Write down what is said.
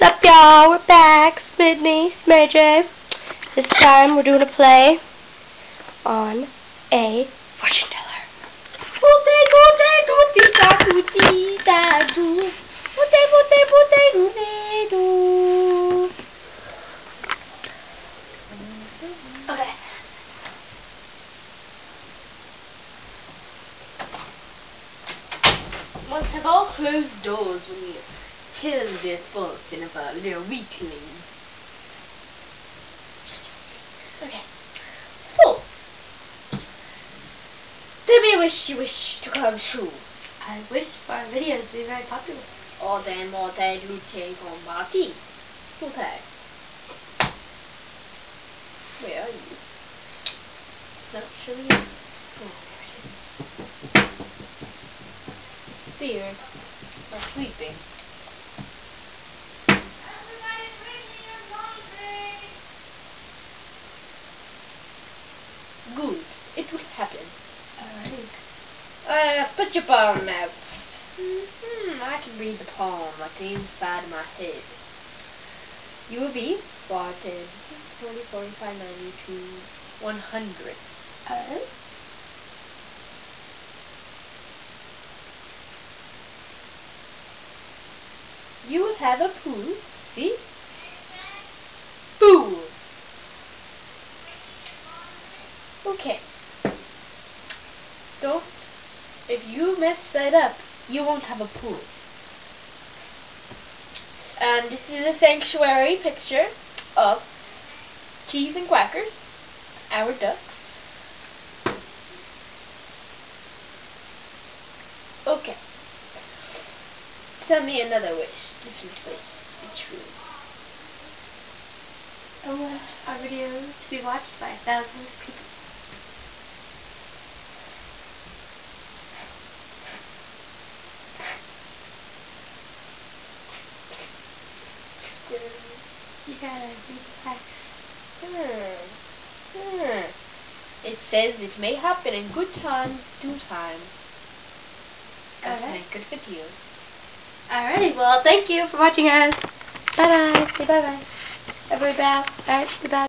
What's up, y'all? We're back. Sydney, Mary J. This time we're doing a play on a fortune teller. Okay. Must have all closed doors when you tell the fortune of our little weakling. Okay. So, tell me a wish you wish to come true. I wish for our videos to be very popular. Ode mode luce combatti. Okay. Where are you? Not showing you. Oh, there it is. Fear. Or sleeping. Good. It will happen. Alright. Put your palm out. I can read the palm like the inside of my head. You will be 5, 10, 20, 45, 92, 100. Alright. You will have a pool. See? Pool. Okay. Don't. If you mess that up, you won't have a pool. And this is a sanctuary picture of cheese and crackers, our ducks. Okay. Tell me another wish, different wish to be true. I want our videos to be watched by 1,000 people. You gotta be fast. It says it may happen in good time, due time. And to Alright. make good videos. Alrighty, well, thank you for watching, guys. Bye-bye. Say bye-bye. Everybody bow. Alright, say bye.